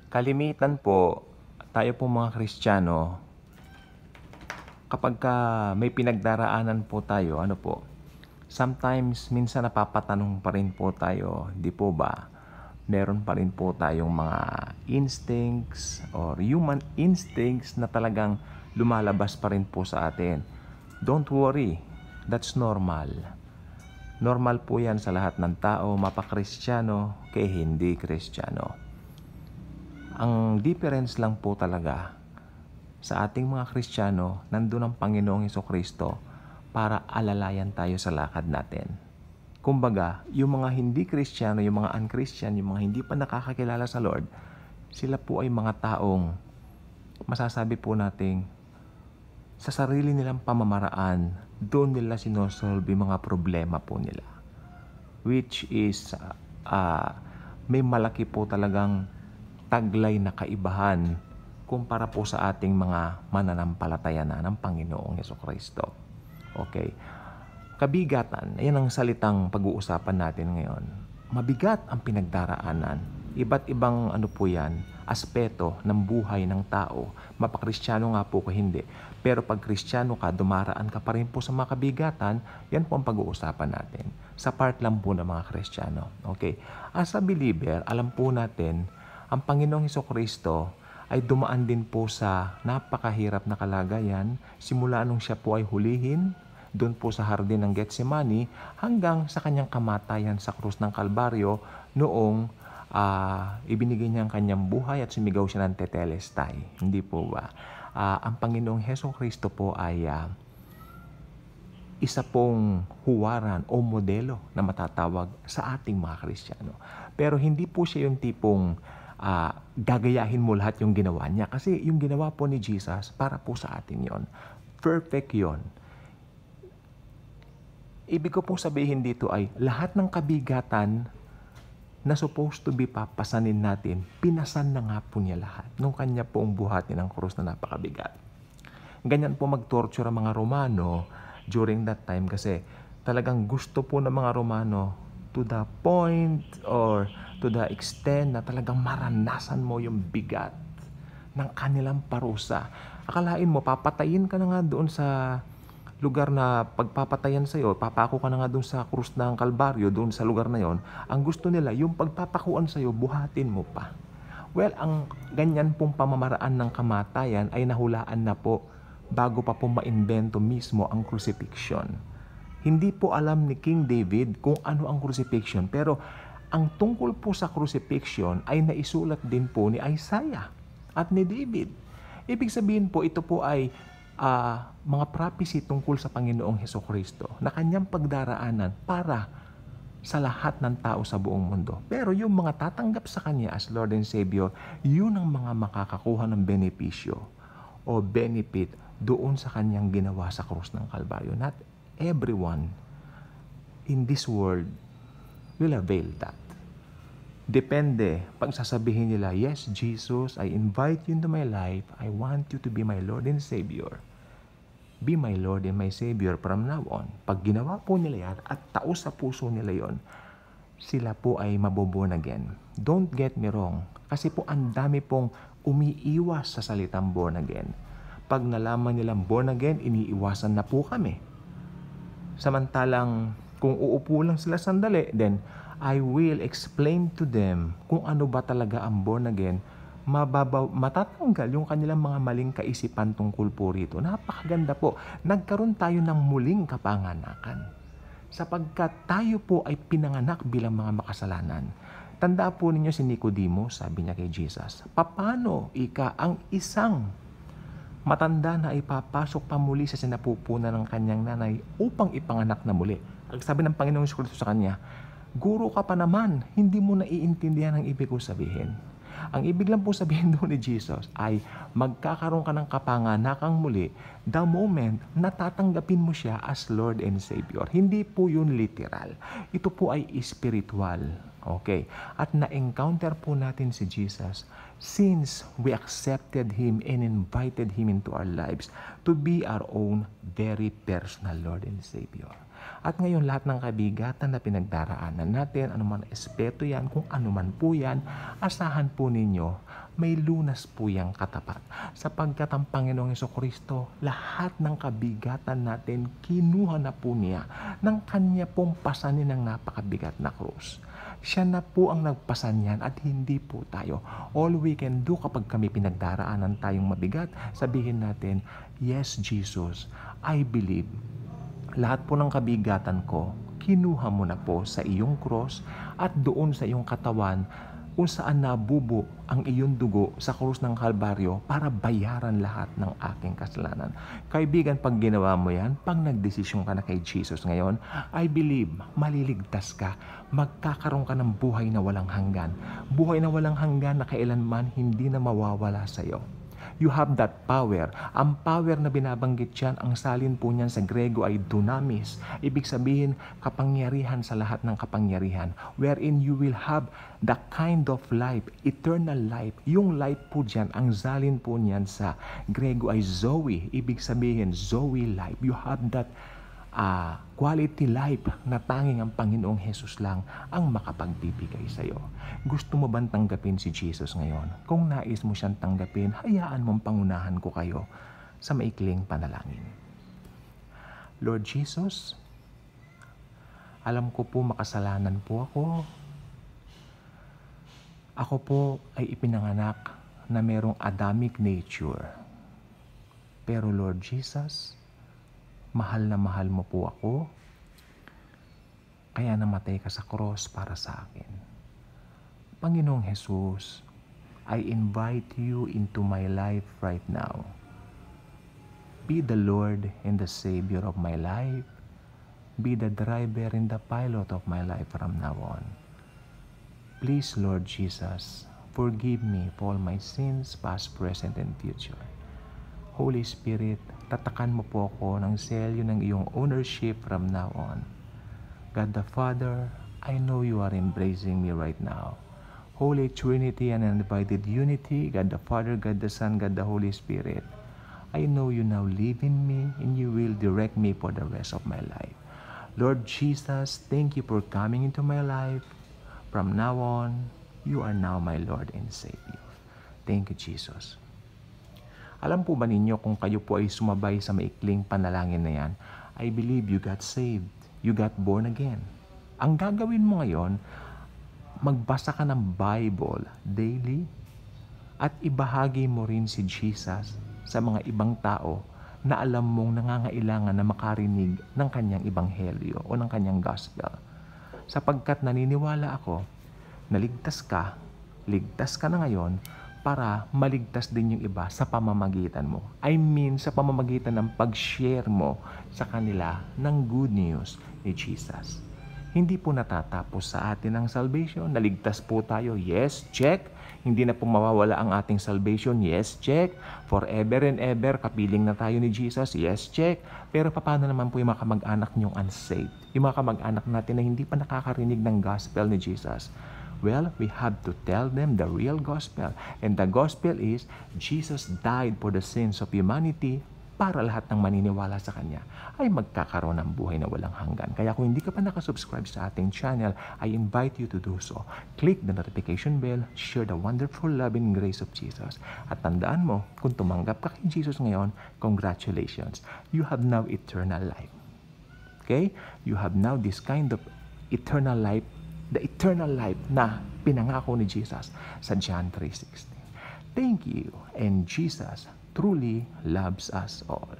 Kalimitan po, tayo po mga Kristiyano, kapag may pinagdaraanan po tayo, sometimes, minsan napapatanong pa rin po tayo, di po ba? Meron pa rin po tayong mga instincts or human instincts na talagang lumalabas pa rin po sa atin. Don't worry, that's normal. Normal po yan sa lahat ng tao, mapa-Kristiyano kay hindi Kristiyano. Ang difference lang po talaga sa ating mga Kristiyano, nandun ang Panginoong Hesukristo para alalayan tayo sa lakad natin. Kumbaga, yung mga hindi Kristiyano, yung mga un-Christian, yung mga hindi pa nakakakilala sa Lord, sila po ay mga taong masasabi po nating sa sarili nilang pamamaraan, doon nila sinosolve yung mga problema po nila. Which is, may malaki po talagang taglay na kaibahan kumpara po sa ating mga mananampalataya na ng Panginoong Hesukristo. Okay. Kabigatan, ayan ang salitang pag-uusapan natin ngayon. Mabigat ang pinagdaraanan. Iba't ibang po yan, aspeto ng buhay ng tao. Mapakristyano nga po o hindi. Pero pag Kristiyano ka, dumaraan ka pa rin po sa mga kabigatan, yan po ang pag-uusapan natin. Sa part lang po ng mga Kristiyano. Okay. As a believer, alam po natin, ang Panginoong Hesukristo ay dumaan din po sa napakahirap na kalagayan simula nung siya po ay hulihin doon po sa hardin ng Getsemani hanggang sa kanyang kamatayan sa krus ng Kalbaryo noong ibinigay niya ang kanyang buhay at sumigaw siya ng tetelestai. Hindi po ba? Ang Panginoong Hesukristo po ay isa pong huwaran o modelo na matatawag sa ating mga Kristiyano. Pero hindi po siya yung tipong gagayahin mo lahat yung ginawa niya. Kasi yung ginawa po ni Jesus, para po sa atin yon. Perfect yon. Ibig ko pong sabihin dito ay lahat ng kabigatan na supposed to be papasanin natin, pinasan na nga po niya lahat nung kanya pong buhatin ng krus na napakabigat. Ganyan po mag-torture ang mga Romano during that time kasi talagang gusto po ng mga Romano to the point or to the extent na talagang maranasan mo yung bigat ng kanilang parusa. Akalain mo, papatayin ka na nga doon sa lugar na pagpapatayan sa'yo, papako ka na nga doon sa krus ng Kalbaryo, doon sa lugar na yon. Ang gusto nila, yung pagpapakuan sa'yo, buhatin mo pa. Well, ang ganyan pong pamamaraan ng kamatayan ay nahulaan na po bago pa po maimbento mismo ang crucifixion. Hindi po alam ni King David kung ano ang crucifixion, pero ang tungkol po sa crucifixion ay naisulat din po ni Isaiah at ni David. Ibig sabihin po, ito po ay mga prophecy tungkol sa Panginoong Hesukristo na kanyang pagdaraanan para sa lahat ng tao sa buong mundo. Pero yung mga tatanggap sa Kanya as Lord and Savior, yun ang mga makakakuha ng benepisyo o benefit doon sa Kanyang ginawa sa krus ng Kalbaryo. Not everyone in this world will avail that. Depende. Pag sasabihin nila, yes, Jesus, I invite you into my life. I want you to be my Lord and Savior. Be my Lord and my Savior from now on. Pag ginawa po nila yan at taos sa puso nila yon, sila po ay maboborn again. Don't get me wrong. Kasi po ang dami pong umiiwas sa salitang born again. Pag nalaman nilang born again, iniiwasan na po kami. Samantalang kung uupo lang sila sandali, then I will explain to them kung ano ba talaga ang born again. Matatanggal yung kanilang mga maling kaisipan tungkol po rito. Napakaganda po. Nagkaroon tayo ng muling kapanganakan. Sapagkat tayo po ay pinanganak bilang mga makasalanan. Tandaan po ninyo si Nicodemo, sabi niya kay Jesus, paano ang isang matanda na ipapasok pa muli sa sinapupunan ng kanyang nanay upang ipanganak na muli? Ang sabi ng Panginoong Kristo sa kanya, guro ka pa naman, hindi mo naiintindihan ang ibig ko sabihin. Ang ibig lang po sabihin doon ni Jesus ay magkakaroon ka ng kapanganakang muli the moment na tatanggapin mo siya as Lord and Savior. Hindi po yun literal. Ito po ay spiritual. Okay. At na-encounter po natin si Jesus since we accepted Him and invited Him into our lives to be our own very personal Lord and Savior. At ngayon lahat ng kabigatan na pinagdaraanan natin, anuman espeto yan, kung anuman po yan, asahan po ninyo, may lunas po yang katapat. Sapagkat ang Panginoong Jesucristo, lahat ng kabigatan natin, kinuha na po niya ng kanya pong pasanin ng napakabigat na krus. Siya na po ang nagpasan yan at hindi po tayo. All we can do kapag kami pinagdaraanan tayong mabigat, sabihin natin, yes Jesus, I believe. Lahat po ng kabigatan ko, kinuha mo na po sa iyong cross at doon sa iyong katawan kung saan nabubo ang iyong dugo sa krus ng Kalbaryo para bayaran lahat ng aking kasalanan. Kaibigan, pag ginawa mo yan, pag nagdesisyon ka na kay Jesus ngayon, I believe, maliligtas ka, magkakaroon ka ng buhay na walang hanggan. Buhay na walang hanggan na kailanman hindi na mawawala sa iyo. You have that power. Ang power na binabanggit yan, ang salin po niyan sa Grego ay dunamis. Ibig sabihin, kapangyarihan sa lahat ng kapangyarihan. Wherein you will have the kind of life, eternal life. Yung life po dyan, ang salin po niyan sa Grego ay Zoe. Ibig sabihin, Zoe life. You have that quality life na tanging ang Panginoong Jesus lang ang makapagbibigay sa iyo. Gusto mo bang tanggapin si Jesus ngayon? Kung nais mo siyang tanggapin, hayaan mong pangunahan ko kayo sa maikling panalangin. Lord Jesus, alam ko po makasalanan po ako. Ako po ay ipinanganak na merong Adamic nature. Pero Lord Jesus, mahal na mahal mo po ako, kaya namatay ka sa cross para sa akin. Panginoong Jesus, I invite you into my life right now. Be the Lord and the Savior of my life. Be the driver and the pilot of my life from now on. Please, Lord Jesus, forgive me for all my sins, past, present, and future. Holy Spirit, tatakan mo po ako ng selyo ng iyong ownership from now on. God the Father, I know you are embracing me right now. Holy Trinity and undivided unity, God the Father, God the Son, God the Holy Spirit, I know you now live in me and you will direct me for the rest of my life. Lord Jesus, thank you for coming into my life. From now on, you are now my Lord and Savior. Thank you, Jesus. Alam po ba ninyo kung kayo po ay sumabay sa maikling panalangin na yan, I believe you got saved, you got born again. Ang gagawin mo ngayon, magbasa ka ng Bible daily at ibahagi mo rin si Jesus sa mga ibang tao na alam mong nangangailangan na makarinig ng kanyang ebanghelyo o ng kanyang gospel. Sapagkat naniniwala ako, ligtas ka na ngayon para maligtas din yung iba sa pamamagitan mo. I mean, sa pamamagitan ng pag-share mo sa kanila ng good news ni Jesus. Hindi po natatapos sa atin ang salvation. Naligtas po tayo. Yes, check. Hindi na po mawawala ang ating salvation. Yes, check. Forever and ever, kapiling na tayo ni Jesus. Yes, check. Pero paano naman po yung mga kamag-anak niyong unsaved? Yung mga kamag-anak natin na hindi pa nakakarinig ng gospel ni Jesus. Well, we have to tell them the real gospel. And the gospel is, Jesus died for the sins of humanity para lahat ng maniniwala sa Kanya ay magkakaroon ng buhay na walang hanggan. Kaya kung hindi ka pa nakasubscribe sa ating channel, I invite you to do so. Click the notification bell, share the wonderful love and grace of Jesus. At tandaan mo, kung tumanggap ka kay Jesus ngayon, congratulations. You have now eternal life. Okay? You have now this kind of eternal life, the eternal life na pinangako ni Jesus sa John 3:16. Thank you, and Jesus truly loves us all.